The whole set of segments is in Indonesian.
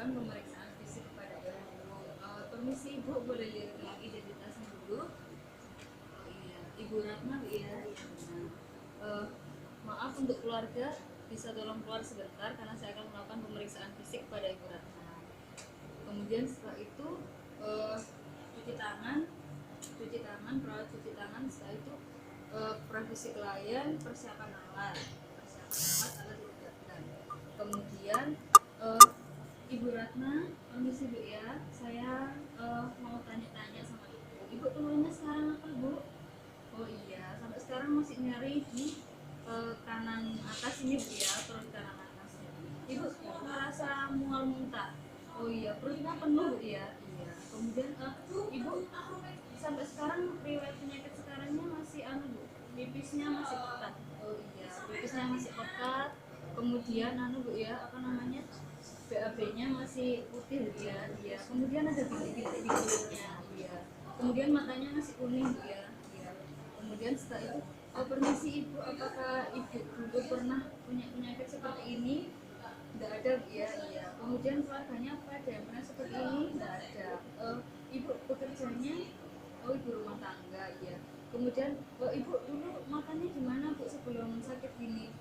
melakukan pemeriksaan fisik kepada ibu dulu. Permisi ibu, boleh lihat lagi identitasnya dulu. Oh iya, Ibu Ratna ya. Maaf untuk keluarga, bisa tolong keluar sebentar karena saya akan melakukan pemeriksaan fisik kepada Ibu Ratna. Kemudian setelah itu cuci tangan, perawat cuci tangan. Setelah itu profesi klien, persiapan alat alat diletakkan. Kemudian eh, Ibu Ratna, permisi Bu ya, saya mau tanya-tanya sama Ibu keluhannya sekarang apa Bu? Oh iya, sampai sekarang masih nyari di kanan atas ini Bu ya, perut kanan atas. Ibu merasa mual muntah. Oh iya, perutnya penuh Bu ya. Iya. Kemudian Ibu sampai sekarang riwayat penyakit sekarangnya masih Bu, pipisnya masih pekat. Oh iya, pipisnya masih pekat. Kemudian Bu ya, apa namanya? BAB-nya masih putih Bu ya. Iya. Kemudian ada bintik-bintik di kulitnya. Iya. Kemudian matanya masih kuning Bu ya. Iya. Kemudian setelah itu, permisi Ibu, apakah Ibu dulu pernah punya penyakit seperti ini? Tidak ada Bu ya. Iya. Kemudian keluarganya apa ada yang pernah seperti ini? Tidak ada. Ibu bekerjanya, oh ibu rumah tangga ya. Kemudian Ibu dulu makannya gimana Bu sebelum sakit gini?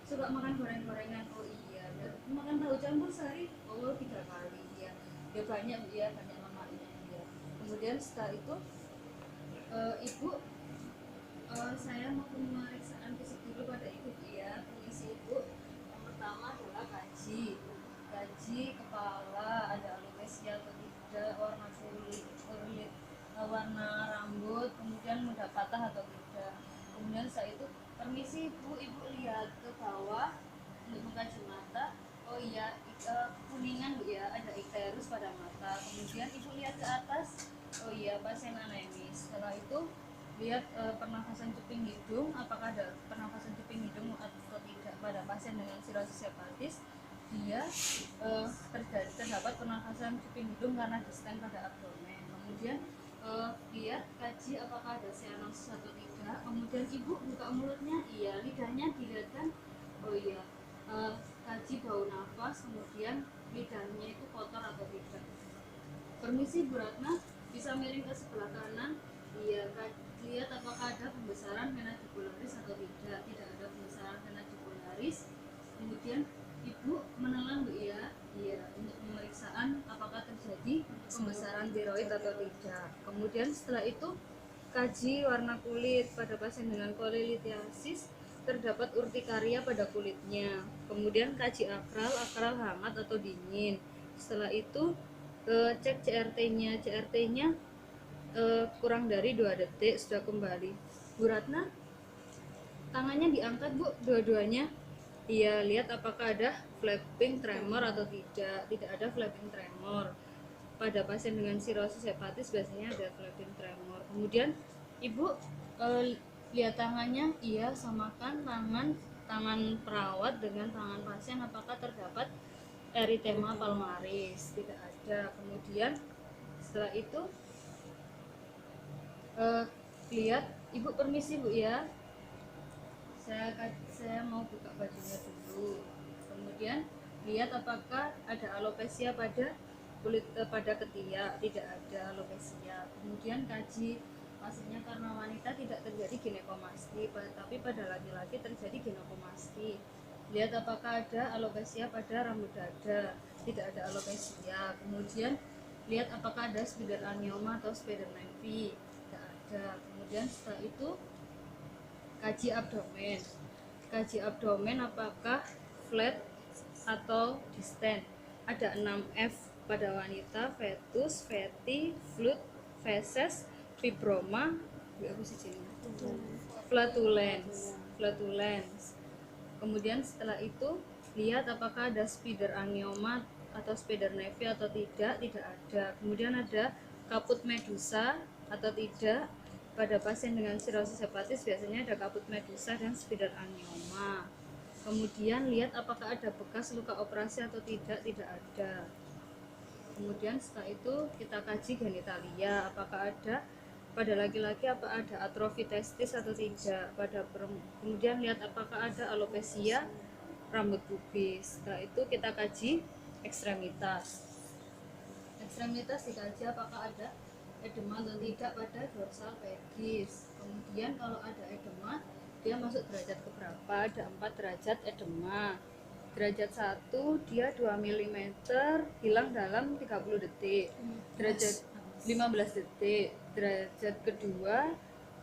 Suka makan goreng-gorengan? Oh iya. Dan makan tahu campur sehari? Oh 3 kali ya. Ya banyak Bu ya, banyak lemaknya ya. Kemudian setelah itu Ibu, saya mau pemeriksaan fisik dulu pada Ibu ya. Permisi Ibu. Yang pertama adalah gaji kepala, ada alopecia atau tidak, warna kulit, warna rambut, kemudian mudah patah atau tidak. Kemudian setelah itu, permisi Ibu lihat ke bawah untuk mengkaji mata. Oh iya, kuningan Bu ya, ada ikterus pada mata. Kemudian Ibu lihat ke atas. Oh iya, pasien anemis. Setelah itu lihat pernafasan cuping hidung, apakah ada pernafasan cuping hidung atau tidak pada pasien dengan sirosis hepatis. Dia terdapat pernafasan cuping hidung karena distent pada abdomen. Kemudian lihat kaji apakah ada sianosis atau tidak. Kemudian Ibu buka mulutnya, iya, lidahnya dilihatkan. Oh iya, kaji bau nafas, kemudian lidahnya itu kotor atau tidak. Permisi Bu Ratna, bisa miring ke sebelah kanan. Iya, lihat apakah ada pembesaran vena jugularis atau tidak. Tidak ada pembesaran vena jugularis. Kemudian Ibu menelan Bu ya. Iya, untuk pemeriksaan apakah terjadi pembesaran tiroid atau tidak. Kemudian setelah itu kaji warna kulit pada pasien dengan kolelithiasis, terdapat urtikaria pada kulitnya. Kemudian kaji akral hangat atau dingin. Setelah itu cek CRT-nya kurang dari 2 detik sudah kembali. Bu Ratna, tangannya diangkat Bu, dua-duanya. Iya, lihat apakah ada flapping tremor atau tidak. Tidak ada flapping tremor. Pada pasien dengan sirosis hepatis biasanya ada flapping tremor. Kemudian Ibu lihat tangannya, iya, samakan tangan perawat dengan tangan pasien, apakah terdapat eritema palmaris. Tidak ada. Kemudian setelah itu lihat, Ibu permisi Bu ya, saya mau buka bajunya dulu. Kemudian lihat apakah ada alopecia pada kulit, pada ketiak. Tidak ada alopecia. Kemudian kaji pastinya karena wanita tidak terjadi ginekomasti, tapi pada laki-laki terjadi ginekomasti. Lihat apakah ada alopecia pada rambut dada. Tidak ada alopecia. Kemudian lihat apakah ada spider angioma atau spider nevi. Tidak ada. Kemudian setelah itu kaji abdomen apakah flat atau distant. Ada 6F pada wanita: fetus, feti, flut, feses, fibroma, flatulence. Kemudian setelah itu lihat apakah ada spider angioma atau spider nevi atau tidak. Tidak ada. Kemudian ada kaput medusa atau tidak. Pada pasien dengan sirosis hepatis biasanya ada kaput medusa dan spider angioma. Kemudian lihat apakah ada bekas luka operasi atau tidak. Tidak ada. Kemudian setelah itu kita kaji genitalia, apakah ada pada laki-laki, apa ada atrofi testis atau tidak. Kemudian lihat apakah ada alopecia rambut pubis. Setelah itu kita kaji ekstremitas. Ekstremitas dikaji apakah ada edema atau tidak pada dorsal pedis. Kemudian kalau ada edema, dia masuk derajat keberapa? Ada 4 derajat edema. Derajat 1 dia 2 mm, hilang dalam 30 detik. Derajat 15 detik. Derajat kedua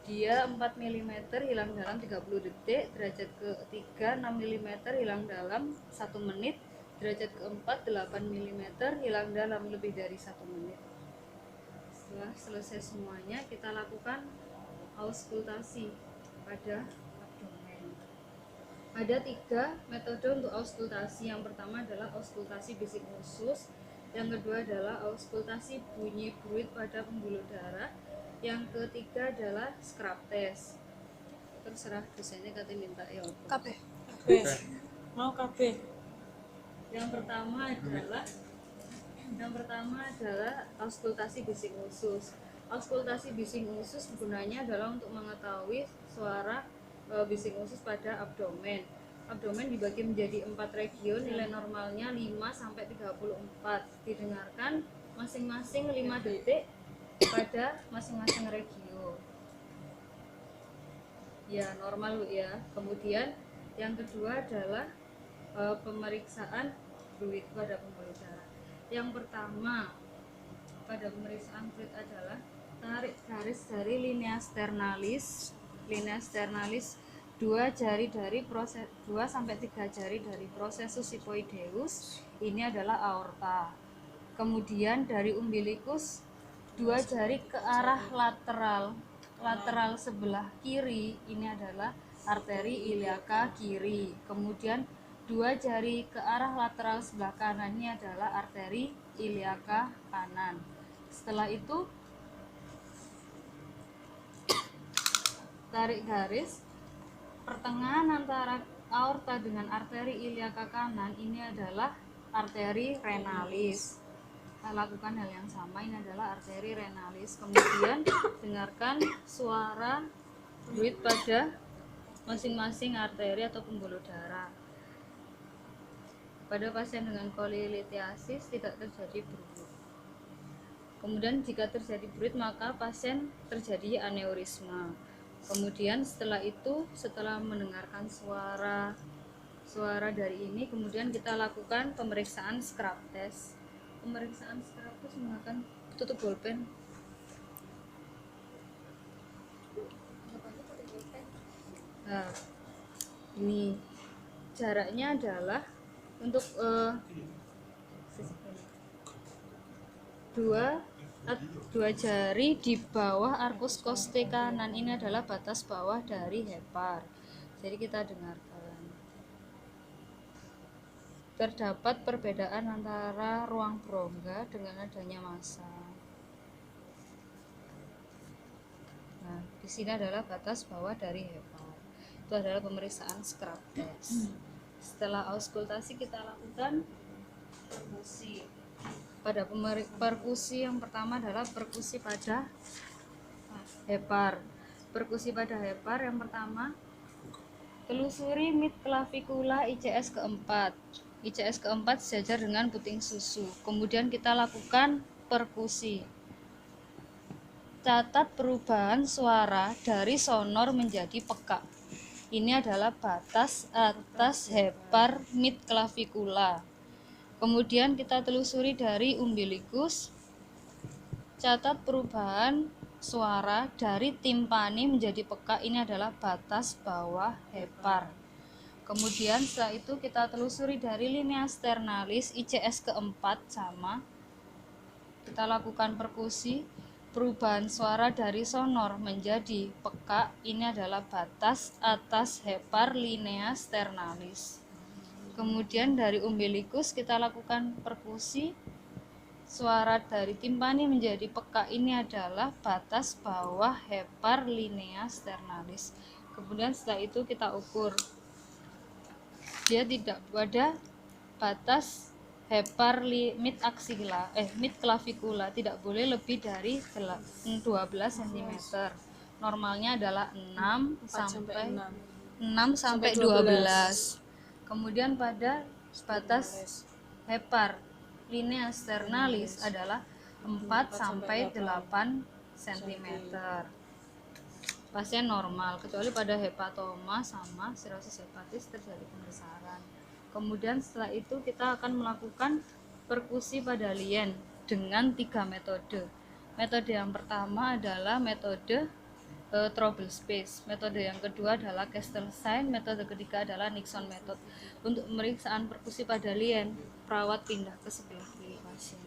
dia 4 mm, hilang dalam 30 detik. Derajat ketiga 6 mm, hilang dalam 1 menit. Derajat keempat 8 mm, hilang dalam lebih dari 1 menit. Setelah selesai semuanya, kita lakukan auskultasi pada abdomen. Ada 3 metode untuk auskultasi. Yang pertama adalah auskultasi bisik usus, yang kedua adalah auskultasi bunyi bruit pada pembuluh darah, yang ketiga adalah scrub test. Terserah dosennya kata minta ya apa. KB. Mau KB. Yang pertama adalah auskultasi bising usus. Auskultasi bising usus gunanya adalah untuk mengetahui suara bising usus pada abdomen. Abdomen dibagi menjadi 4 region, nilai normalnya 5 sampai 34. Didengarkan masing-masing 5 detik pada masing-masing region. Ya, normal Bu ya. Kemudian yang kedua adalah pemeriksaan fluid pada pembuluh darah. Yang pertama pada pemeriksaan fluid adalah tarik garis dari linea sternalis. Linea sternalis 2 sampai 3 jari dari processus sifoideus, ini adalah aorta. Kemudian dari umbilikus 2 jari ke arah lateral sebelah kiri, ini adalah arteri iliaka kiri. Kemudian 2 jari ke arah lateral sebelah kanan, ini adalah arteri iliaka kanan. Setelah itu tarik garis pertengahan antara aorta dengan arteri iliaka kanan, ini adalah arteri renalis. Kita lakukan hal yang sama, ini adalah arteri renalis. Kemudian dengarkan suara fluid pada masing-masing arteri atau pembuluh darah. Pada pasien dengan kolilithiasis tidak terjadi bruit. Kemudian jika terjadi bruit maka pasien terjadi aneurisma. Kemudian setelah mendengarkan suara dari ini, kemudian kita lakukan pemeriksaan scrub test. Pemeriksaan scrub test menggunakan tutup bolpen. Nah, ini jaraknya adalah untuk dua jari di bawah arkus koste kanan, ini adalah batas bawah dari hepar. Jadi kita dengarkan. Terdapat perbedaan antara ruang berongga dengan adanya massa. Nah, di sini adalah batas bawah dari hepar. Itu adalah pemeriksaan scrub test. Setelah auskultasi kita lakukan perkusi. Pada perkusi yang pertama adalah perkusi pada hepar. Perkusi pada hepar yang pertama, telusuri mid clavicula ICS keempat. ICS keempat sejajar dengan puting susu. Kemudian kita lakukan perkusi. Catat perubahan suara dari sonor menjadi peka. Ini adalah batas atas hepar mid clavicula. Kemudian kita telusuri dari umbilikus. Catat perubahan suara dari timpani menjadi peka. Ini adalah batas bawah hepar. Kemudian setelah itu kita telusuri dari linea sternalis ICS keempat sama. Kita lakukan perkusi. Perubahan suara dari sonor menjadi peka, ini adalah batas atas hepar linea sternalis. Kemudian dari umbilikus kita lakukan perkusi. Suara dari timpani menjadi peka, ini adalah batas bawah hepar linea sternalis. Kemudian setelah itu kita ukur. Dia tidak pada batas hepar mid clavicula, tidak boleh lebih dari 12 cm. Normalnya adalah 6 sampai 12. Kemudian pada batas hepar linea sternalis adalah 4 sampai 8 cm. Pasien normal, kecuali pada hepatoma sama sirosis hepatis terjadi pembesaran. Kemudian setelah itu kita akan melakukan perkusi pada lien dengan 3 metode. Metode yang pertama adalah metode trouble space. Metode yang kedua adalah Kestelstein. Metode ketiga adalah Nixon method. Untuk pemeriksaan perkusi pada lien, perawat pindah ke sebelah kiri pasien.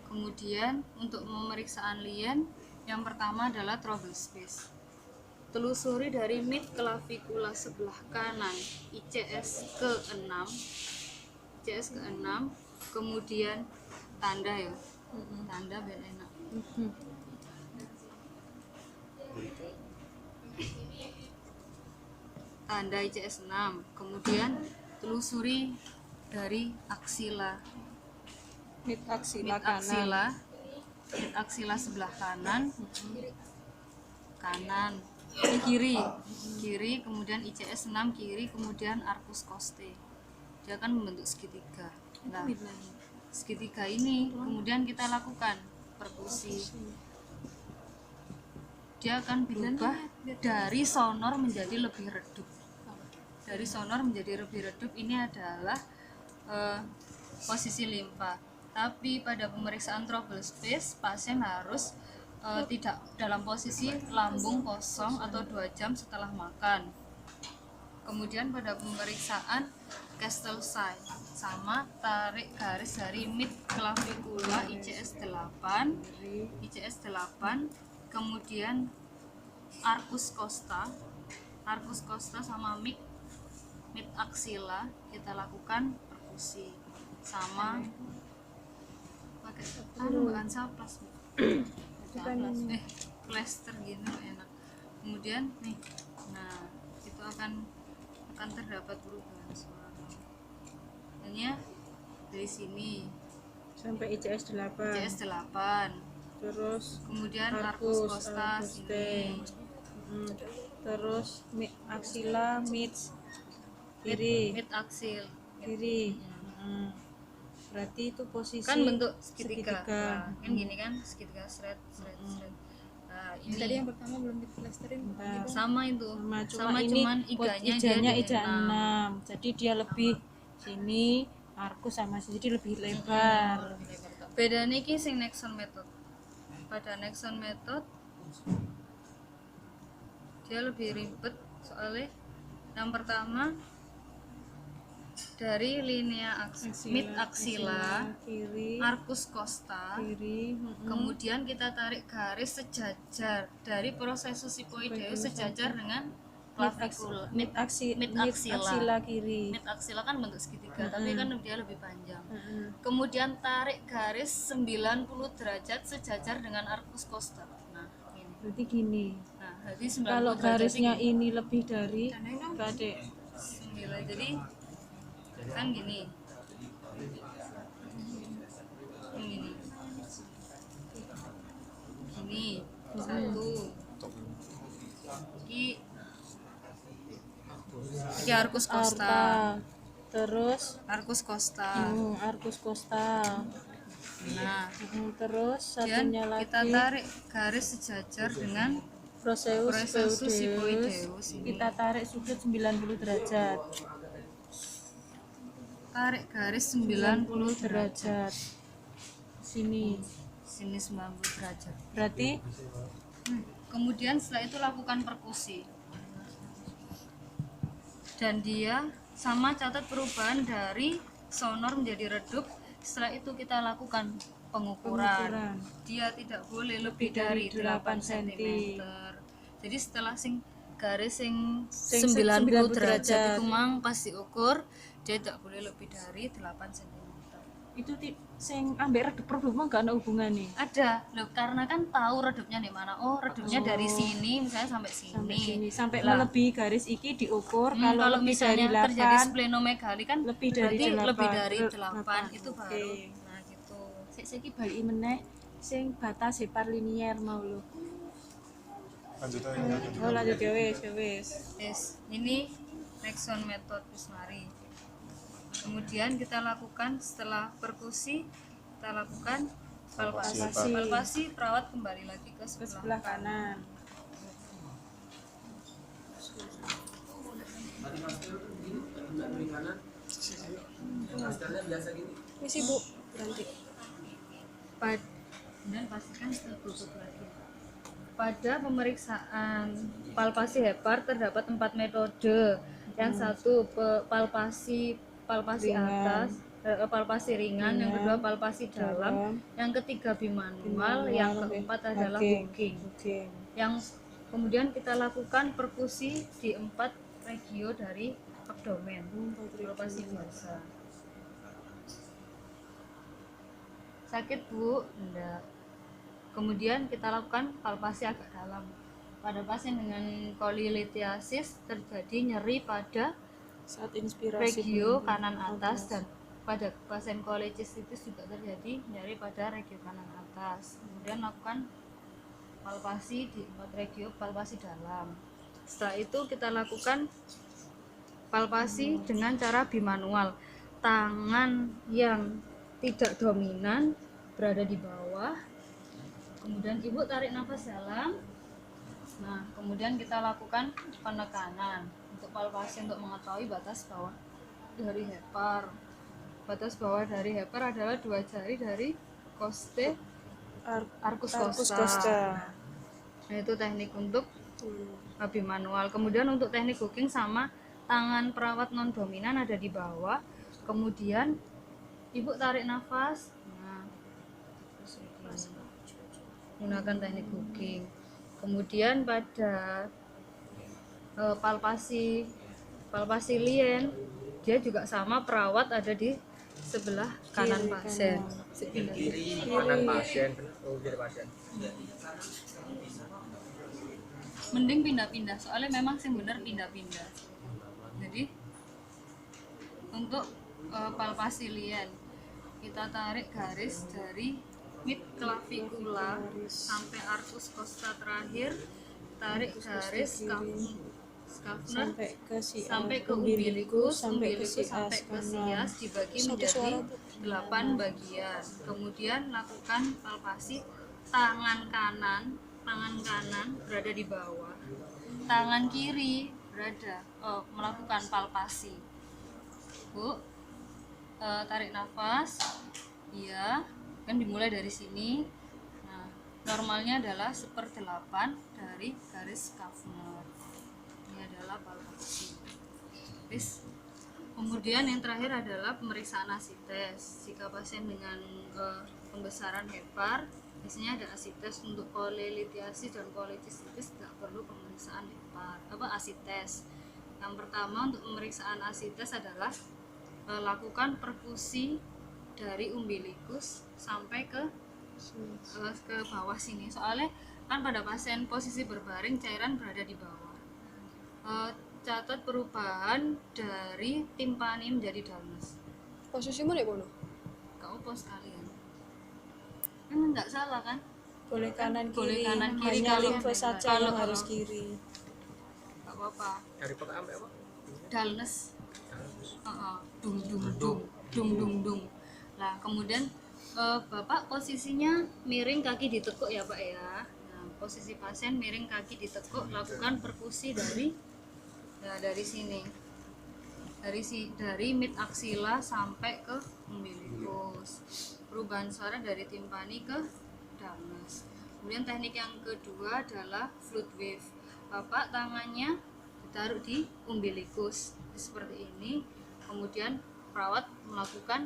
Kemudian untuk pemeriksaan lien, yang pertama adalah trouble space. Telusuri dari mid clavicula sebelah kanan ICS ke-6, kemudian tanda ya, tanda biar enak. Tanda ICS 6, kemudian telusuri dari aksila, Mid aksila mid aksila sebelah kanan, kiri, kemudian ICS 6 kiri, kemudian arcus costae. Dia akan membentuk segitiga. Nah, segitiga ini kemudian kita lakukan perkusi. Dia akan berubah dari sonor menjadi lebih redup. Dari sonor menjadi lebih redup ini adalah posisi limfa. Tapi pada pemeriksaan trouble space, pasien harus tidak dalam posisi lambung kosong atau 2 jam setelah makan. Kemudian pada pemeriksaan Kestelstein, sama tarik garis dari mid clavicula ICS 8, kemudian arcus costa sama mid axilla kita lakukan perkusi sama pakai bahan saplas, plester gini enak. Kemudian nih, nah itu akan terdapat perubahan suara. Ini dari sini sampai ICS 8. Terus Kemudian arcus costa sini. Terus mid aksila, mid kiri. Mid aksil. Kiri. Berarti itu posisi Kan bentuk segitiga. segitiga. Nah, kan gini kan segitiga shred. Nah, ini Tadi yang pertama belum diplasterin. Bentar. sama itu. Sama ini cuman iganya ijanya dia ija di 6. Jadi dia lebih sini, arcus sama sini jadi lebih lebar. Bedanya iki sing Nixon method. Pada Nixon method dia lebih ribet soalnya yang pertama dari linea mid axilla, kiri, arcus costa, kiri, kemudian kita tarik garis sejajar dari processus hypoideus sejajar dengan clavicula. mid axilla. axilla kiri. Mid axilla kan bentuk segitiga, tapi kan dia lebih panjang. Kemudian tarik garis 90 derajat sejajar dengan arcus costa. Nah, ini. Berarti gini. Nah, jadi 90 Kalau derajat garisnya ini ini lebih dari Kadek. 9, jadi kan gini. Ini satu. Ini arcus costa. Terus Arcus costa. arcus costa. Nah, Terus kemudian satunya lagi kita tarik garis sejajar dengan processus processus hypoideus. hypoideus ini. Kita tarik sudut 90 derajat. Tarik garis 90 derajat. Sini. Sini 90 derajat. Berarti Kemudian setelah itu lakukan perkusi. Dan dia sama catat perubahan dari sonor menjadi redup. Setelah itu kita lakukan pengukuran. Dia tidak boleh lebih dari 8 cm. Jadi setelah garis sing 90 derajat itu mang pas diukur, dia tidak boleh lebih dari 8 cm. itu sing ambek redup problem gak ada hubungannya. Ada loh, karena kan tahu redupnya di mana. Oh, redupnya dari sini misalnya sampai sini. Sampai Lah, melebihi garis iki diukur. kalau lebih dari misalnya terjadi 8 splenomegali kan lebih dari berarti 8. lebih dari 8 itu baru. Oke. Nah, gitu. Saiki balik meneh sing batas hepar linier mau lho. Lanjut aja. Oh lanjut ya wis. Yes, ini Nexon method Pismari. Kemudian kita lakukan setelah perkusi, kita lakukan palpasi. Palpasi. Palpasi perawat kembali lagi ke Ke sebelah sebelah kanan. Wis Ibu, ganti. Dan pastikan tertutup lagi. Pada pemeriksaan palpasi hepar terdapat 4 metode. Yang satu palpasi Ringan. atas, palpasi ringan, yang kedua palpasi dalam, yang ketiga bimanual, yang keempat adalah hooking. Yang kemudian kita lakukan perkusi di 4 regio dari abdomen. Palpasi biasa. Sakit Bu? Enggak. Kemudian kita lakukan palpasi agak dalam. Pada pasien dengan kolilithiasis terjadi nyeri pada Saat inspirasi regio kanan atas, dan pada pasien kolecistitis juga terjadi nyeri pada regio kanan atas. Kemudian lakukan palpasi di 4 regio, palpasi dalam. Setelah itu kita lakukan palpasi dengan cara bimanual. Tangan yang tidak dominan berada di bawah. Kemudian Ibu tarik nafas dalam. Nah, kemudian kita lakukan penekanan untuk palpasi untuk mengetahui batas bawah dari hepar. Batas bawah dari hepar adalah 2 jari dari costae arcus costa. Nah, itu teknik untuk bimanual. Kemudian untuk teknik hooking sama, tangan perawat non dominan ada di bawah. Kemudian Ibu tarik nafas. Nah, gunakan teknik hooking. Kemudian pada palpasi lien, dia juga sama, perawat ada di sebelah kanan pasien. Kiri kanan pasien. Oh, kiri pasien. Mending pindah-pindah, soalnya memang sih bener pindah-pindah. Jadi untuk palpasi lien, kita tarik garis dari mid clavicula sampai arcus costa terakhir, tarik garis scapular sampai ke umbilikus, sampai ke sias, dibagi menjadi 8 bagian. Kemudian lakukan palpasi tangan kanan berada di bawah, tangan kiri melakukan palpasi. Bu, tarik nafas. Iya, kan dimulai dari sini. Nah, normalnya adalah 1/8 dari garis scapular. Ini adalah palpasi. Terus kemudian yang terakhir adalah pemeriksaan asites. Jika pasien dengan pembesaran hepar, biasanya ada asites. Untuk kolelithiasis dan kolecistitis tidak perlu pemeriksaan hepar asites. Yang pertama untuk pemeriksaan asites adalah lakukan perkusi dari umbilikus sampai ke bawah sini. Soalnya kan pada pasien posisi berbaring cairan berada di bawah. Catat perubahan dari timpani menjadi dalmes. Posisimu nek kono? Kau pos kalian. Emang nggak salah kan? Boleh kanan Boleh kiri. kanan kiri, Hanya kalau- limfe saja kalau- yang harus kiri. Nggak apa-apa. Dari peka sampai apa? Dalmes. Dung. Nah, kemudian Bapak posisinya miring, kaki ditekuk ya Pak ya. Nah, posisi pasien miring, kaki ditekuk, lakukan perkusi dari sini. Dari mid aksila sampai ke umbilikus. Perubahan suara dari timpani ke dalmes. Kemudian teknik yang kedua adalah flute wave. Bapak tangannya ditaruh di umbilikus seperti ini. Kemudian perawat melakukan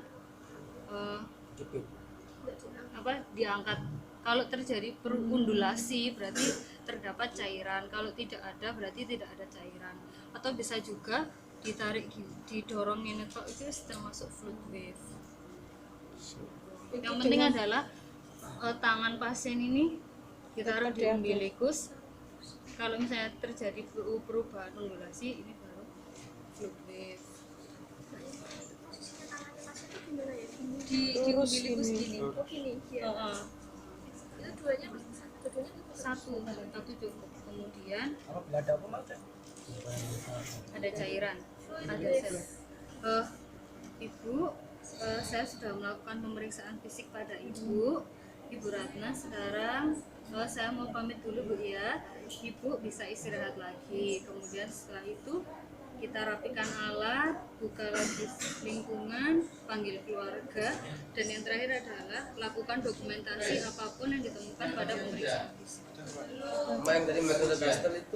diangkat. Kalau terjadi perundulasi berarti terdapat cairan, kalau tidak ada berarti tidak ada cairan. Atau bisa juga ditarik, didorongin itu termasuk flute wave. Yang penting adalah tangan pasien ini ditaruh di umbilikus. Kalau misalnya terjadi perubahan undulasi, ini baru flute wave. Di umbilikus gini. Oh gini. Iya. satu cukup. Kemudian Apabila ada apa mas? ada cairan, ada sel. Ibu, saya sudah melakukan pemeriksaan fisik pada Ibu Ratna. Sekarang saya mau pamit dulu Bu ya. Ibu bisa istirahat lagi. Kemudian setelah itu kita rapikan alat, buka lagi lingkungan, panggil keluarga, dan yang terakhir adalah lakukan dokumentasi apapun yang ditemukan pada pemeriksaan fisik. Main dari metode Gaster itu